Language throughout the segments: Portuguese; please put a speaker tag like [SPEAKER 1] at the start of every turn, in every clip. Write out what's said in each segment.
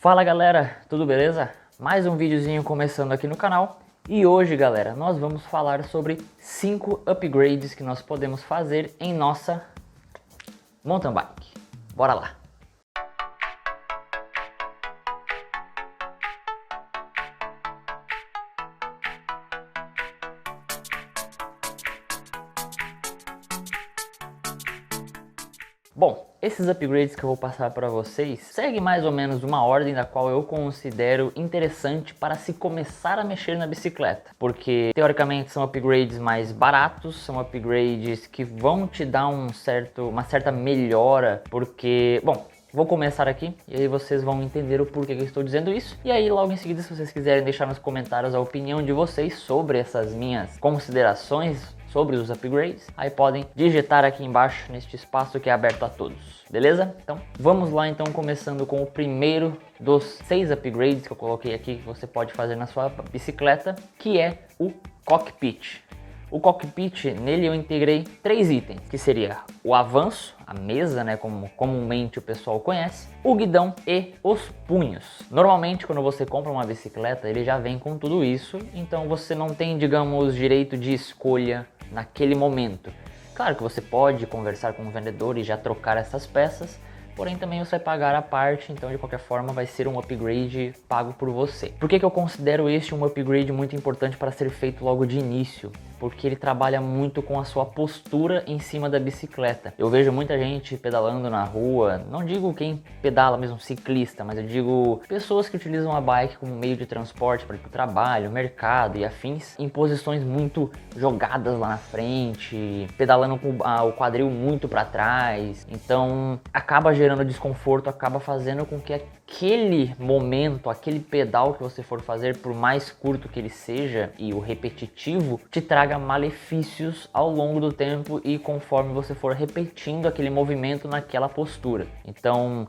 [SPEAKER 1] Fala galera, tudo beleza? Mais um videozinho começando aqui no canal. E hoje galera, nós vamos falar sobre 5 upgrades que nós podemos fazer em nossa mountain bike. Bora lá! Bom, esses upgrades que eu vou passar para vocês seguem mais ou menos uma ordem da qual eu considero interessante para se começar a mexer na bicicleta. Porque teoricamente são upgrades mais baratos, são upgrades que vão te dar uma certa melhora, porque, bom, vou começar aqui e aí vocês vão entender o porquê que eu estou dizendo isso. E aí logo em seguida, se vocês quiserem deixar nos comentários a opinião de vocês sobre essas minhas considerações sobre os upgrades, aí podem digitar aqui embaixo neste espaço que é aberto a todos, beleza? Então vamos lá, então, começando com o primeiro dos 6 upgrades que eu coloquei aqui que você pode fazer na sua bicicleta, que é o cockpit. O cockpit, nele eu integrei 3 itens, que seria o avanço, a mesa, né, como comumente o pessoal conhece, o guidão e os punhos. Normalmente quando você compra uma bicicleta, ele já vem com tudo isso, então você não tem, digamos, direito de escolha naquele momento. Claro que você pode conversar com o vendedor e já trocar essas peças, porém também você vai pagar a parte, então de qualquer forma vai ser um upgrade pago por você. Por que eu considero este um upgrade muito importante para ser feito logo de início? Porque ele trabalha muito com a sua postura em cima da bicicleta. Eu vejo muita gente pedalando na rua, não digo quem pedala mesmo, ciclista, mas eu digo pessoas que utilizam a bike como meio de transporte para ir para o trabalho, mercado e afins, em posições muito jogadas lá na frente, pedalando com o quadril muito para trás, então acaba gerando desconforto, acaba fazendo com que aquele momento, aquele pedal que você for fazer, por mais curto que ele seja e o repetitivo, te traga malefícios ao longo do tempo e conforme você for repetindo aquele movimento naquela postura. Então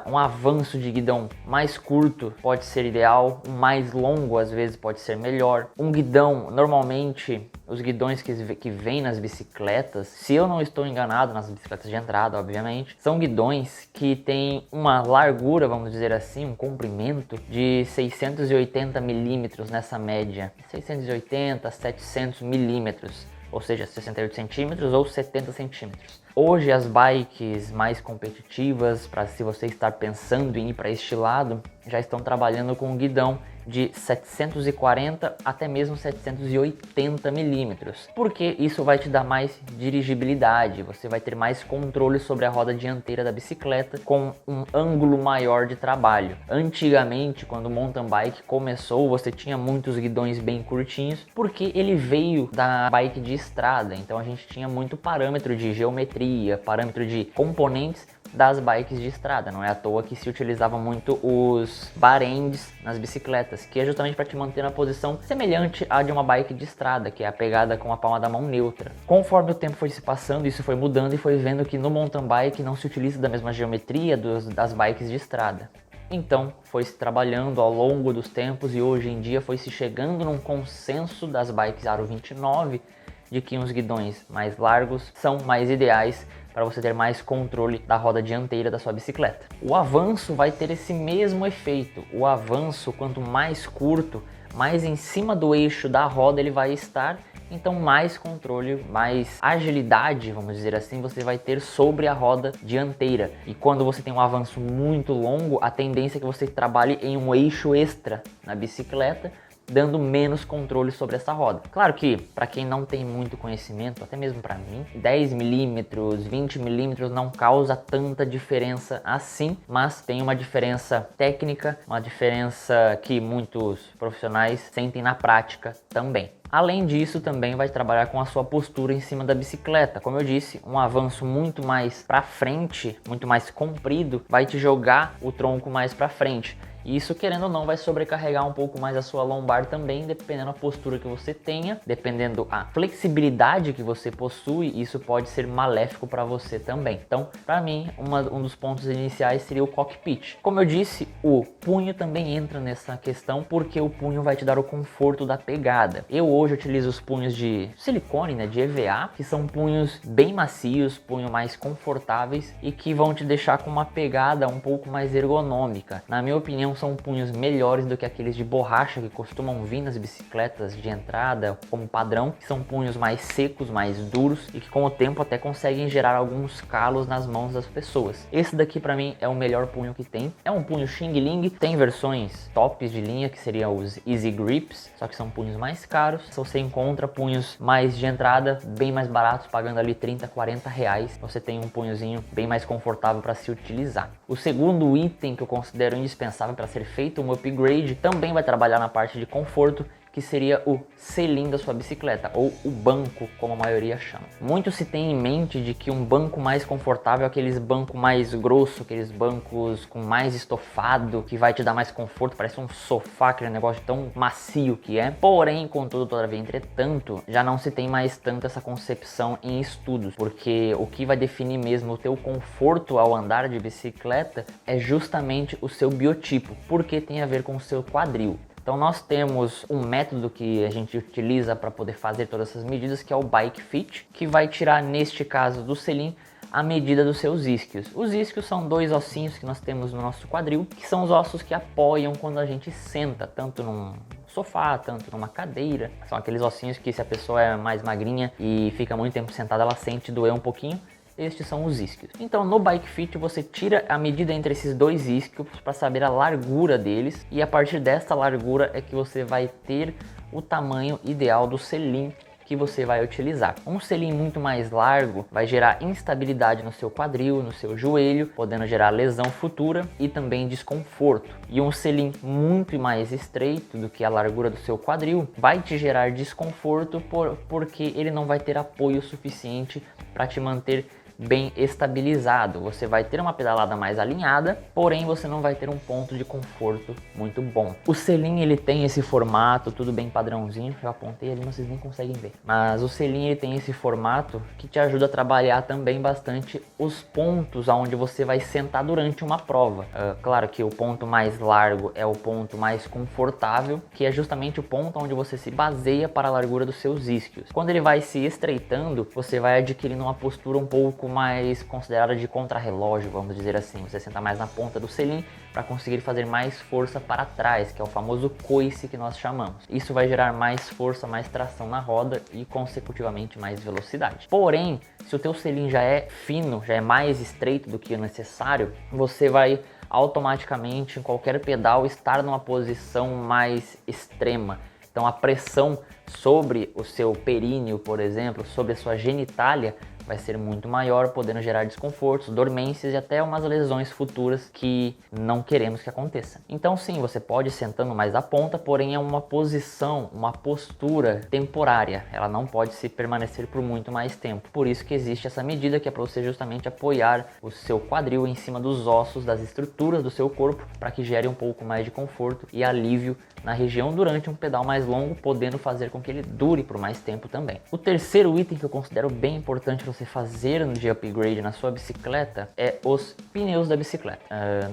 [SPEAKER 1] um avanço de guidão mais curto pode ser ideal, um mais longo às vezes pode ser melhor. Um guidão, normalmente os guidões que vêm nas bicicletas, se eu não estou enganado, nas bicicletas de entrada obviamente, são guidões que tem uma largura, vamos dizer assim, um comprimento de 680 milímetros nessa média, 680 a 700 milímetros, ou seja, 68 centímetros ou 70 centímetros. Hoje as bikes mais competitivas, para se você estar pensando em ir para este lado, já estão trabalhando com um guidão de 740 até mesmo 780 milímetros, porque isso vai te dar mais dirigibilidade, você vai ter mais controle sobre a roda dianteira da bicicleta com um ângulo maior de trabalho. Antigamente, quando o mountain bike começou, você tinha muitos guidões bem curtinhos, porque ele veio da bike de estrada, então a gente tinha muito parâmetro de geometria, parâmetro de componentes das bikes de estrada. Não é à toa que se utilizava muito os bar-ends nas bicicletas, que é justamente para te manter na posição semelhante à de uma bike de estrada, que é a pegada com a palma da mão neutra. Conforme o tempo foi se passando, isso foi mudando e foi vendo que no mountain bike não se utiliza da mesma geometria das bikes de estrada. Então foi se trabalhando ao longo dos tempos e hoje em dia foi se chegando num consenso das bikes Aro 29 de que os guidões mais largos são mais ideais para você ter mais controle da roda dianteira da sua bicicleta. O avanço vai ter esse mesmo efeito. O avanço, quanto mais curto, mais em cima do eixo da roda ele vai estar, então mais controle, mais agilidade, vamos dizer assim, você vai ter sobre a roda dianteira. E quando você tem um avanço muito longo, a tendência é que você trabalhe em um eixo extra na bicicleta, dando menos controle sobre essa roda. Claro que, para quem não tem muito conhecimento, até mesmo para mim, 10 milímetros, 20 milímetros não causa tanta diferença assim, mas tem uma diferença técnica, uma diferença que muitos profissionais sentem na prática também. Além disso, também vai trabalhar com a sua postura em cima da bicicleta. Como eu disse, um avanço muito mais para frente, muito mais comprido, vai te jogar o tronco mais para frente. E isso, querendo ou não, vai sobrecarregar um pouco mais a sua lombar também, dependendo da postura que você tenha, dependendo a flexibilidade que você possui, isso pode ser maléfico para você também. Então, para mim, um dos pontos iniciais seria o cockpit. Como eu disse, o punho também entra nessa questão, porque o punho vai te dar o conforto da pegada. Eu hoje utilizo os punhos de silicone, né, de EVA, que são punhos bem macios, punhos mais confortáveis e que vão te deixar com uma pegada um pouco mais ergonômica. Na minha opinião, não são punhos melhores do que aqueles de borracha que costumam vir nas bicicletas de entrada como padrão, que são punhos mais secos, mais duros e que com o tempo até conseguem gerar alguns calos nas mãos das pessoas. Esse daqui para mim é o melhor punho que tem. É um punho Xing Ling, tem versões tops de linha que seriam os Easy Grips, só que são punhos mais caros. Se você encontra punhos mais de entrada, bem mais baratos, pagando ali 30, 40 reais, você tem um punhozinho bem mais confortável para se utilizar. O segundo item que eu considero indispensável para ser feito um upgrade também vai trabalhar na parte de conforto, que seria o selim da sua bicicleta, ou o banco, como a maioria chama. Muito se tem em mente de que um banco mais confortável é aqueles bancos mais grosso, aqueles bancos com mais estofado, que vai te dar mais conforto, parece um sofá, aquele negócio tão macio que é. Porém, contudo, todavia, entretanto, já não se tem mais tanto essa concepção em estudos, porque o que vai definir mesmo o teu conforto ao andar de bicicleta é justamente o seu biotipo, porque tem a ver com o seu quadril. Então nós temos um método que a gente utiliza para poder fazer todas essas medidas, que é o Bike Fit, que vai tirar, neste caso do selim, a medida dos seus isquios. Os isquios são dois ossinhos que nós temos no nosso quadril, que são os ossos que apoiam quando a gente senta, tanto num sofá, tanto numa cadeira. São aqueles ossinhos que, se a pessoa é mais magrinha e fica muito tempo sentada, ela sente doer um pouquinho. Estes são os isquios. Então no Bike Fit você tira a medida entre esses dois isquios para saber a largura deles, e a partir desta largura é que você vai ter o tamanho ideal do selim que você vai utilizar. Um selim muito mais largo vai gerar instabilidade no seu quadril, no seu joelho, podendo gerar lesão futura e também desconforto. E um selim muito mais estreito do que a largura do seu quadril vai te gerar desconforto porque ele não vai ter apoio suficiente para te manter bem estabilizado. Você vai ter uma pedalada mais alinhada, porém você não vai ter um ponto de conforto muito bom. O selim ele tem esse formato, tudo bem padrãozinho, eu apontei ali, vocês nem conseguem ver, mas o selim ele tem esse formato que te ajuda a trabalhar também bastante os pontos aonde você vai sentar durante uma prova. Claro que o ponto mais largo é o ponto mais confortável, que é justamente o ponto onde você se baseia para a largura dos seus isquios. Quando ele vai se estreitando, você vai adquirindo uma postura um pouco mais considerada de contrarrelógio, vamos dizer assim. Você senta mais na ponta do selim para conseguir fazer mais força para trás, que é o famoso coice que nós chamamos. Isso vai gerar mais força, mais tração na roda e consecutivamente mais velocidade. Porém, se o teu selim já é fino, já é mais estreito do que o necessário, você vai automaticamente em qualquer pedal estar numa posição mais extrema. Então a pressão sobre o seu períneo, por exemplo, sobre a sua genitália, vai ser muito maior, podendo gerar desconfortos, dormências e até umas lesões futuras que não queremos que aconteça. Então sim, você pode ir sentando mais à ponta, porém é uma posição, uma postura temporária. Ela não pode se permanecer por muito mais tempo. Por isso que existe essa medida, que é para você justamente apoiar o seu quadril em cima dos ossos, das estruturas do seu corpo, para que gere um pouco mais de conforto e alívio na região durante um pedal mais longo, podendo fazer com que ele dure por mais tempo também. O terceiro item que eu considero bem importante você fazer de upgrade na sua bicicleta é os pneus da bicicleta.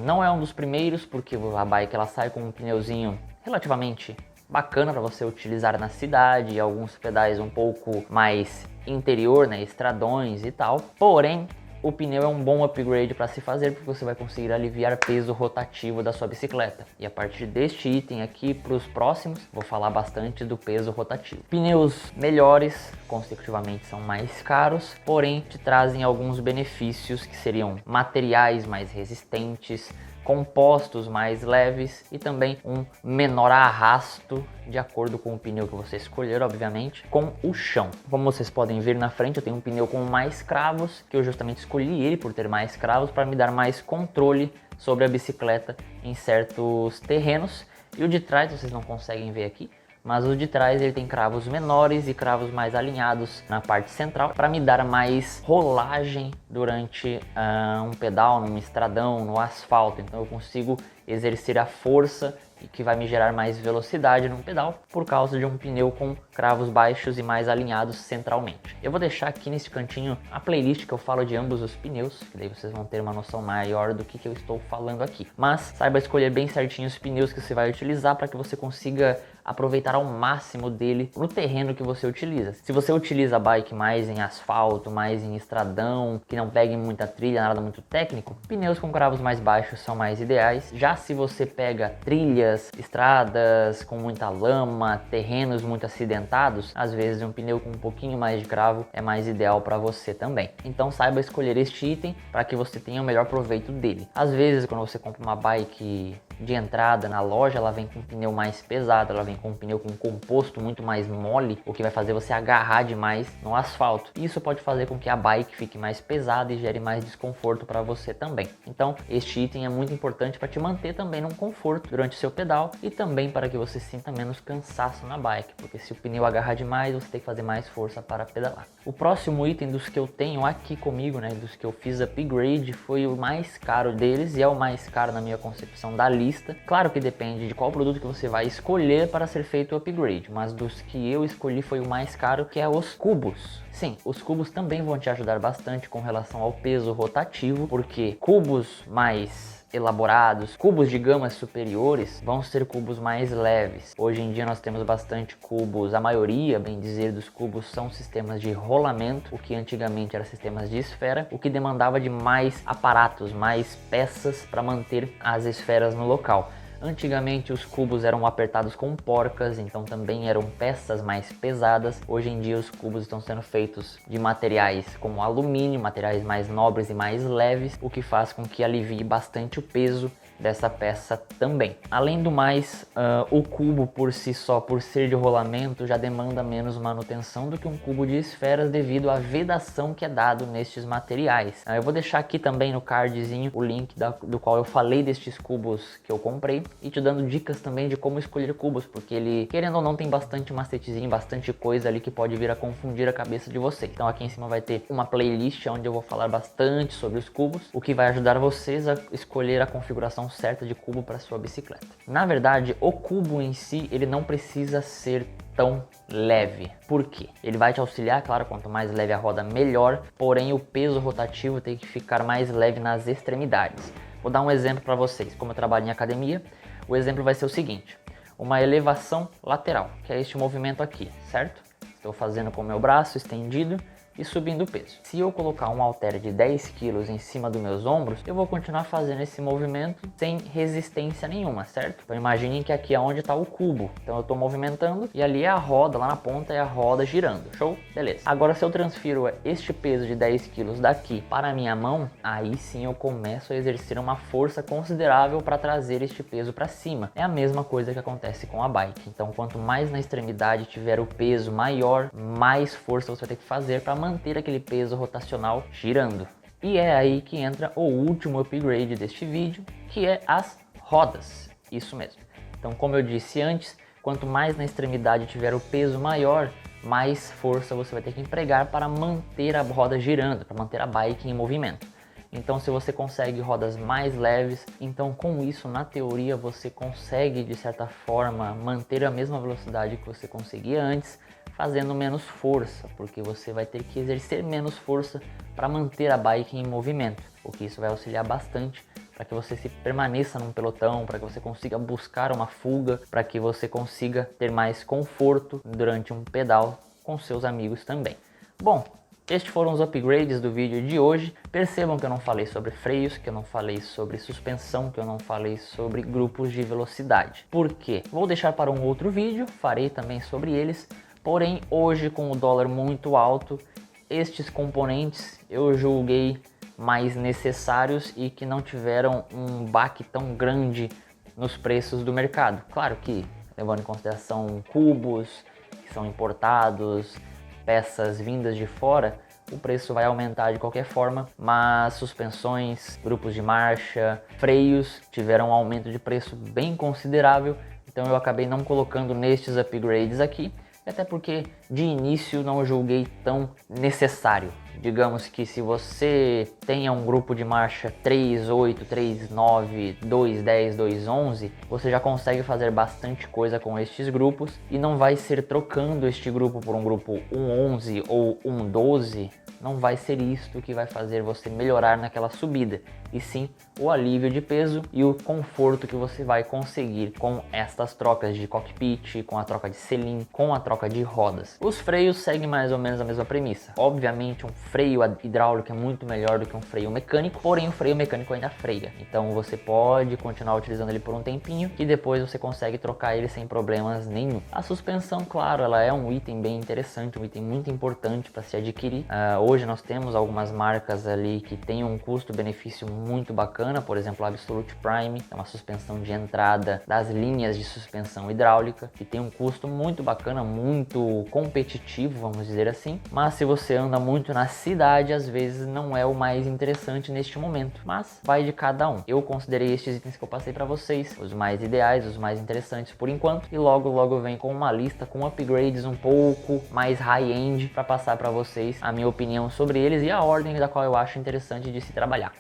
[SPEAKER 1] Não é um dos primeiros, porque a bike ela sai com um pneuzinho relativamente bacana para você utilizar na cidade e alguns pedais um pouco mais interior, né, estradões e tal. Porém, o pneu é um bom upgrade para se fazer, porque você vai conseguir aliviar peso rotativo da sua bicicleta. E a partir deste item aqui para os próximos, vou falar bastante do peso rotativo. Pneus melhores, consecutivamente são mais caros, porém te trazem alguns benefícios, que seriam materiais mais resistentes, compostos mais leves e também um menor arrasto, de acordo com o pneu que você escolher, obviamente, com o chão. Como vocês podem ver na frente, eu tenho um pneu com mais cravos, que eu justamente escolhi ele por ter mais cravos, para me dar mais controle sobre a bicicleta em certos terrenos. E o de trás, vocês não conseguem ver aqui, mas o de trás ele tem cravos menores e cravos mais alinhados na parte central, para me dar mais rolagem durante um pedal, num estradão, no asfalto. Então eu consigo exercer a força e que vai me gerar mais velocidade no pedal por causa de um pneu com cravos baixos e mais alinhados centralmente. Eu vou deixar aqui nesse cantinho a playlist que eu falo de ambos os pneus, que daí vocês vão ter uma noção maior do que eu estou falando aqui. Mas saiba escolher bem certinho os pneus que você vai utilizar para que você consiga aproveitar ao máximo dele no terreno que você utiliza. Se você utiliza a bike mais em asfalto, mais em estradão, que não pegue muita trilha, nada muito técnico, pneus com cravos mais baixos são mais ideais. Já se você pega trilhas, estradas com muita lama, terrenos muito acidentados, às vezes um pneu com um pouquinho mais de cravo é mais ideal para você também. Então saiba escolher este item para que você tenha o melhor proveito dele. Às vezes quando você compra uma bike de entrada na loja, ela vem com um pneu mais pesado, ela vem com um pneu com um composto muito mais mole, o que vai fazer você agarrar demais no asfalto. Isso pode fazer com que a bike fique mais pesada e gere mais desconforto para você também. Então, este item é muito importante para te manter também num conforto durante o seu pedal e também para que você sinta menos cansaço na bike, porque se o pneu agarrar demais, você tem que fazer mais força para pedalar. O próximo item dos que eu tenho aqui comigo, né, dos que eu fiz upgrade, foi o mais caro deles e é o mais caro na minha concepção da lista. Claro que depende de qual produto que você vai escolher para ser feito o upgrade, mas dos que eu escolhi foi o mais caro, que é os cubos. Sim, os cubos também vão te ajudar bastante com relação ao peso rotativo, porque cubos mais elaborados, cubos de gamas superiores, vão ser cubos mais leves. Hoje em dia nós temos bastante cubos, a maioria, bem dizer, dos cubos são sistemas de rolamento, o que antigamente eram sistemas de esfera, o que demandava de mais aparatos, mais peças para manter as esferas no local. Antigamente os cubos eram apertados com porcas, então também eram peças mais pesadas. Hoje em dia os cubos estão sendo feitos de materiais como alumínio, materiais mais nobres e mais leves, o que faz com que alivie bastante o peso dessa peça também. Além do mais, o cubo por si só, por ser de rolamento, já demanda menos manutenção do que um cubo de esferas devido à vedação que é dado nestes materiais. Eu vou deixar aqui também no cardzinho o link do qual eu falei destes cubos que eu comprei e te dando dicas também de como escolher cubos, porque ele, querendo ou não, tem bastante macetezinho, bastante coisa ali que pode vir a confundir a cabeça de você. Então aqui em cima vai ter uma playlist onde eu vou falar bastante sobre os cubos, o que vai ajudar vocês a escolher a configuração certa de cubo para sua bicicleta. Na verdade, o cubo em si, ele não precisa ser tão leve. Por quê? Ele vai te auxiliar, claro, quanto mais leve a roda, melhor, porém o peso rotativo tem que ficar mais leve nas extremidades. Vou dar um exemplo para vocês. Como eu trabalho em academia, o exemplo vai ser o seguinte: uma elevação lateral, que é este movimento aqui, certo? Estou fazendo com o meu braço estendido e subindo o peso. Se eu colocar um halter de 10 kg em cima dos meus ombros, eu vou continuar fazendo esse movimento sem resistência nenhuma, certo? Então imaginem que aqui é onde está o cubo. Então eu estou movimentando e ali é a roda, lá na ponta é a roda girando. Show? Beleza. Agora se eu transfiro este peso de 10 kg daqui para a minha mão, aí sim eu começo a exercer uma força considerável para trazer este peso para cima. É a mesma coisa que acontece com a bike. Então quanto mais na extremidade tiver o peso maior, mais força você vai ter que fazer para manter aquele peso rotacional girando. E é aí que entra o último upgrade deste vídeo, que é as rodas. Isso mesmo. Então, como eu disse antes, quanto mais na extremidade tiver o peso maior, mais força você vai ter que empregar para manter a roda girando, para manter a bike em movimento. Então, se você consegue rodas mais leves, então com isso, na teoria, você consegue, de certa forma, manter a mesma velocidade que você conseguia antes, fazendo menos força, porque você vai ter que exercer menos força para manter a bike em movimento, o que isso vai auxiliar bastante para que você se permaneça num pelotão, para que você consiga buscar uma fuga, para que você consiga ter mais conforto durante um pedal com seus amigos também. Bom, estes foram os upgrades do vídeo de hoje. Percebam que eu não falei sobre freios, que eu não falei sobre suspensão, que eu não falei sobre grupos de velocidade. Por quê? Vou deixar para um outro vídeo, farei também sobre eles. Porém, hoje com o dólar muito alto, estes componentes eu julguei mais necessários e que não tiveram um baque tão grande nos preços do mercado. Claro que, levando em consideração cubos que são importados, peças vindas de fora, o preço vai aumentar de qualquer forma, mas suspensões, grupos de marcha, freios tiveram um aumento de preço bem considerável, então eu acabei não colocando nestes upgrades aqui, até porque de início não julguei tão necessário, Digamos que se você tenha um grupo de marcha 3.8, 3.9, 2.10, 2.11, você já consegue fazer bastante coisa com estes grupos e não vai ser trocando este grupo por um grupo 1.11 ou 1.12, não vai ser isto que vai fazer você melhorar naquela subida, e sim o alívio de peso e o conforto que você vai conseguir com estas trocas de cockpit, com a troca de selim, com a troca de rodas. Os freios seguem mais ou menos a mesma premissa. Obviamente um freio hidráulico é muito melhor do que um freio mecânico, porém o freio mecânico ainda freia. Então você pode continuar utilizando ele por um tempinho e depois você consegue trocar ele sem problemas nenhum. A suspensão, claro, ela é um item bem interessante, um item muito importante para se adquirir. Hoje nós temos algumas marcas ali que têm um custo-benefício muito bacana, por exemplo a Absolute Prime, é uma suspensão de entrada das linhas de suspensão hidráulica, que tem um custo muito bacana, muito competitivo, vamos dizer assim, mas se você anda muito na cidade, às vezes não é o mais interessante neste momento, mas vai de cada um. Eu considerei estes itens que eu passei para vocês os mais ideais, os mais interessantes por enquanto, e logo eu venho com uma lista com upgrades um pouco mais high-end para passar para vocês a minha opinião sobre eles e a ordem da qual eu acho interessante de se trabalhar.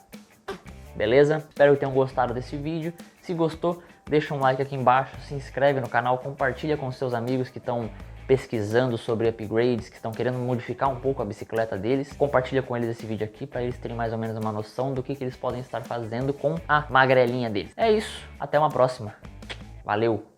[SPEAKER 1] Beleza? Espero que tenham gostado desse vídeo. Se gostou, deixa um like aqui embaixo, se inscreve no canal, compartilha com seus amigos que estão pesquisando sobre upgrades, que estão querendo modificar um pouco a bicicleta deles. Compartilha com eles esse vídeo aqui para eles terem mais ou menos uma noção do que eles podem estar fazendo com a magrelinha deles. É isso, até uma próxima. Valeu!